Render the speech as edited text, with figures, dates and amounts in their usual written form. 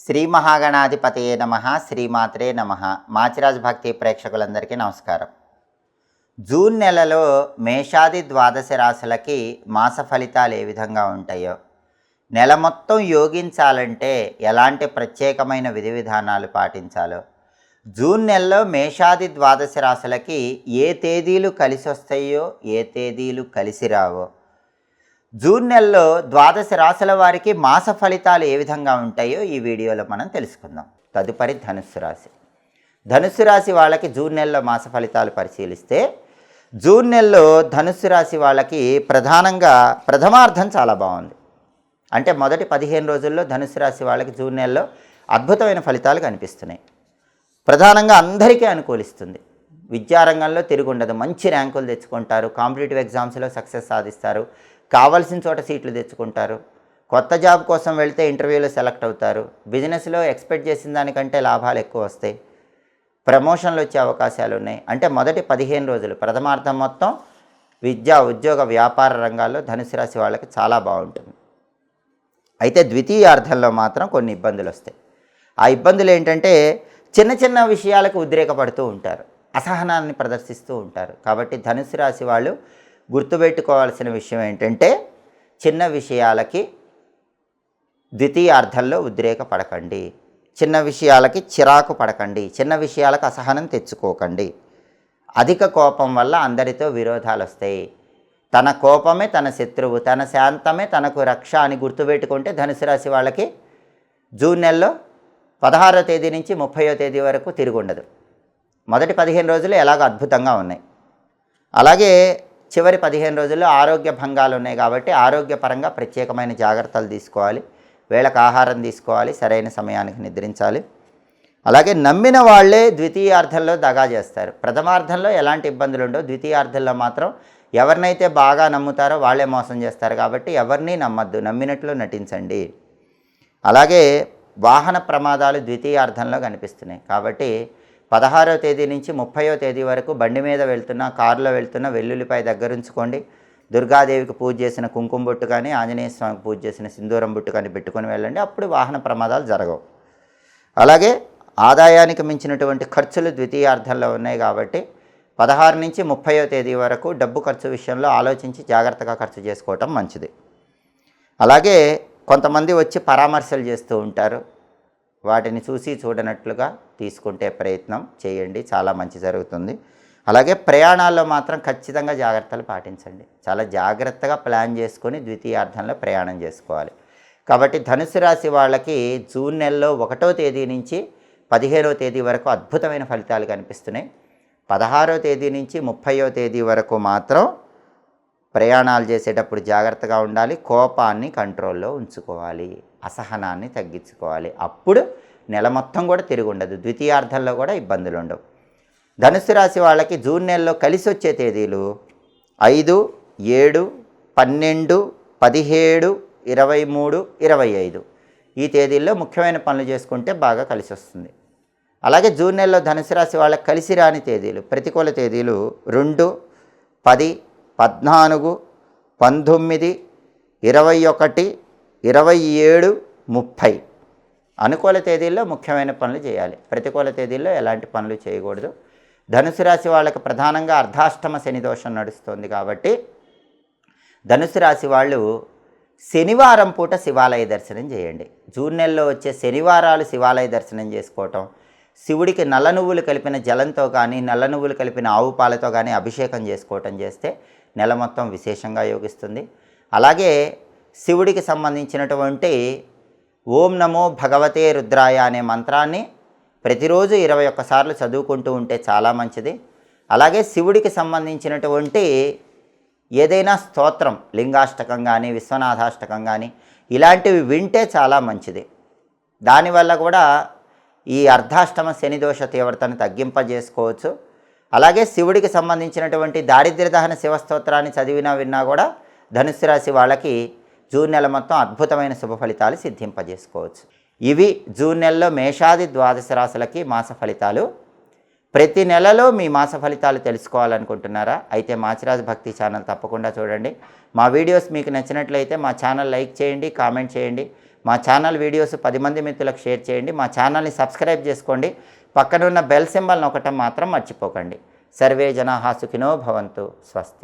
శ్రీ మహాగణాధిపతయే నమః. శ్రీమాత్రే నమః. మాచిరాజ్ భక్తి ప్రేక్షకులందరికీ నమస్కారం. జూన్ నెలలో మేషాది ద్వాదశ రాశులకి మాస ఫలితాలు ఏ విధంగా ఉంటాయో, నెల మొత్తం యోగించాలంటే ఎలాంటి ప్రత్యేకమైన విధి విధానాలు పాటించాలో, జూన్ నెలలో మేషాది ద్వాదశ రాశులకి ఏ తేదీలు కలిసి వస్తాయో, ఏ తేదీలు కలిసి రావో, జూన్ నెలలో ద్వాదశ రాశుల వారికి మాస ఫలితాలు ఏ విధంగా ఉంటాయో ఈ వీడియోలో మనం తెలుసుకుందాం. తదుపరి ధనుస్సు రాశి. ధనుస్సు రాశి వాళ్ళకి జూన్ నెలలో మాస ఫలితాలు పరిశీలిస్తే, జూన్ నెలలో ధనుస్సు రాశి వాళ్ళకి ప్రధానంగా ప్రథమార్థం చాలా బాగుంది. అంటే మొదటి 15 రోజుల్లో ధనుస్సు రాశి వాళ్ళకి జూన్ నెలలో అద్భుతమైన ఫలితాలు కనిపిస్తున్నాయి. ప్రధానంగా అందరికీ అనుకూలిస్తుంది. విద్యారంగంలో తిరుగుండదు, మంచి ర్యాంకులు తెచ్చుకుంటారు, కాంపిటేటివ్ ఎగ్జామ్స్లో సక్సెస్ సాధిస్తారు, కావాల్సిన చోట సీట్లు తెచ్చుకుంటారు, కొత్త జాబ్ కోసం వెళ్తే ఇంటర్వ్యూలో సెలెక్ట్ అవుతారు, బిజినెస్లో ఎక్స్పెక్ట్ చేసిన దానికంటే లాభాలు ఎక్కువ వస్తాయి, ప్రమోషన్లు వచ్చే అవకాశాలు ఉన్నాయి. అంటే మొదటి 15 రోజులు ప్రథమార్థం మొత్తం విద్యా ఉద్యోగ వ్యాపార రంగాల్లో ధనుసు రాశి వాళ్ళకి చాలా బాగుంటుంది. అయితే ద్వితీయార్థంలో మాత్రం కొన్ని ఇబ్బందులు వస్తాయి. ఆ ఇబ్బందులు ఏంటంటే చిన్న చిన్న విషయాలకు ఉద్రేకపడుతూ ఉంటారు, అసహనాన్ని ప్రదర్శిస్తూ ఉంటారు. కాబట్టి ధనుసు రాశి వాళ్ళు గుర్తుపెట్టుకోవాల్సిన విషయం ఏంటంటే, చిన్న విషయాలకి ద్వితీయార్థంలో ఉద్రేకపడకండి, చిన్న విషయాలకి చిరాకు పడకండి, చిన్న విషయాలకు అసహనం తెచ్చుకోకండి. అధిక కోపం వల్ల అందరితో విరోధాలు వస్తాయి. తన కోపమే తన శత్రువు, తన శాంతమే తనకు రక్ష అని గుర్తుపెట్టుకుంటే ధనుసు రాశి వాళ్ళకి జూన్ నెలలో 16వ తేదీ నుంచి 30వ తేదీ వరకు తిరుగుండదు. మొదటి 15 రోజులు ఎలాగో అద్భుతంగా ఉన్నాయి. అలాగే చివరి 15 రోజుల్లో ఆరోగ్య భంగాలు ఉన్నాయి. కాబట్టి ఆరోగ్యపరంగా ప్రత్యేకమైన జాగ్రత్తలు తీసుకోవాలి. వేళకు ఆహారం తీసుకోవాలి, సరైన సమయానికి నిద్రించాలి. అలాగే నమ్మిన వాళ్ళే ద్వితీయార్థంలో దగా చేస్తారు. ప్రథమార్థంలో ఎలాంటి ఇబ్బందులు ఉండవు, ద్వితీయార్థంలో మాత్రం ఎవరినైతే బాగా నమ్ముతారో వాళ్ళే మోసం చేస్తారు. కాబట్టి ఎవరిని నమ్మద్దు, నమ్మినట్లు నటించండి. అలాగే వాహన ప్రమాదాలు ద్వితీయార్థంలో కనిపిస్తున్నాయి. కాబట్టి 16వ తేదీ నుంచి 30వ తేదీ వరకు బండి మీద వెళ్తున్నా, కారులో వెళ్తున్నా వెల్లుల్లిపై దగ్గరుంచుకోండి. దుర్గాదేవికి పూజ చేసిన కుంకుమ బొట్టు కానీ, ఆంజనేయ స్వామికి పూజ చేసిన సింధూరం బొట్టు కానీ పెట్టుకొని వెళ్ళండి. అప్పుడు వాహన ప్రమాదాలు జరగవు. అలాగే ఆదాయానికి మించినటువంటి ఖర్చులు ద్వితీయార్థంలో ఉన్నాయి. కాబట్టి 16 నుంచి 30వ తేదీ వరకు డబ్బు ఖర్చు విషయంలో ఆలోచించి జాగ్రత్తగా ఖర్చు చేసుకోవటం మంచిది. అలాగే కొంతమంది వచ్చి పరామర్శలు చేస్తూ ఉంటారు. వాటిని చూసి చూడనట్లుగా తీసుకుంటే ప్రయత్నం చేయండి, చాలా మంచి జరుగుతుంది. అలాగే ప్రయాణాల్లో మాత్రం ఖచ్చితంగా జాగ్రత్తలు పాటించండి. చాలా జాగ్రత్తగా ప్లాన్ చేసుకొని ద్వితీయార్థంలో ప్రయాణం చేసుకోవాలి. కాబట్టి ధనుసు రాశి వాళ్ళకి జూన్ నెలలో 1వ తేదీ నుంచి 15వ తేదీ వరకు అద్భుతమైన ఫలితాలు కనిపిస్తున్నాయి. 16వ తేదీ నుంచి 30వ తేదీ వరకు మాత్రం ప్రయాణాలు చేసేటప్పుడు జాగ్రత్తగా ఉండాలి, కోపాన్ని కంట్రోల్లో ఉంచుకోవాలి, అసహనాన్ని తగ్గించుకోవాలి. అప్పుడు నెల మొత్తం కూడా తిరిగి ఉండదు, ద్వితీయార్థంలో కూడా ఇబ్బందులు ఉండవు. ధనుసు రాశి వాళ్ళకి జూన్ నెలలో కలిసి వచ్చే తేదీలు 5, 7, 12, 17, 23, 25. ఈ తేదీల్లో ముఖ్యమైన పనులు చేసుకుంటే బాగా కలిసి వస్తుంది. అలాగే జూన్ నెలలో ధనుసు రాశి వాళ్ళకి కలిసి రాని తేదీలు, ప్రతికూల తేదీలు 2, 10, 14, 19, 21, 27, 30. అనుకూల తేదీల్లో ముఖ్యమైన పనులు చేయాలి, ప్రతికూల తేదీల్లో ఎలాంటి పనులు చేయకూడదు. ధనుసు రాశి వాళ్ళకి ప్రధానంగా అర్ధాష్టమ శని దోషం నడుస్తుంది. కాబట్టి ధనుసు రాశి వాళ్ళు శనివారం పూట శివాలయ దర్శనం చేయండి. జూన్ నెలలో వచ్చే శనివారాలు శివాలయ దర్శనం చేసుకోవటం, శివుడికి నల్ల నువ్వులు కలిపిన జలంతో కానీ, నల్ల నువ్వులు కలిపిన ఆవు పాలతో కానీ అభిషేకం చేసుకోవటం చేస్తే నెల మొత్తం విశేషంగా యోగిస్తుంది. అలాగే శివుడికి సంబంధించినటువంటి ఓం నమో భగవతే రుద్రాయ అనే మంత్రాన్ని ప్రతిరోజు 21 సార్లు చదువుకుంటూ ఉంటే చాలా మంచిది. అలాగే శివుడికి సంబంధించినటువంటి ఏదైనా స్తోత్రం, లింగాష్టకం కానీ, విశ్వనాథాష్టకం కానీ ఇలాంటివి వింటే చాలా మంచిది. దానివల్ల కూడా ఈ అర్ధాష్టమ శని దోష తీవ్రతను తగ్గింపజేసుకోవచ్చు. అలాగే శివుడికి సంబంధించినటువంటి దారిద్ర్య దహన శివస్తోత్రాన్ని చదివినా విన్నా కూడా ధనుసు రాశి వాళ్ళకి జూన్ నెల మొత్తం అద్భుతమైన శుభ ఫలితాలు సిద్ధింపజేసుకోవచ్చు. ఇవి జూన్ నెలలో మేషాది ద్వాదశ రాశులకి మాస ఫలితాలు. ప్రతి నెలలో మీ మాస ఫలితాలు తెలుసుకోవాలనుకుంటున్నారా? అయితే మాచిరాజ్ భక్తి ఛానల్ తప్పకుండా చూడండి. మా వీడియోస్ మీకు నచ్చినట్లయితే మా ఛానల్ లైక్ చేయండి, కామెంట్ చేయండి. మా ఛానల్ వీడియోస్ 10 మంది మిత్రులకు షేర్ చేయండి. మా ఛానల్ని సబ్స్క్రైబ్ చేసుకోండి. పక్కనున్న బెల్ సింబల్ నొక్కటం మాత్రం మర్చిపోకండి. సర్వే జనాః సుఖినో భవంతు. స్వస్తి.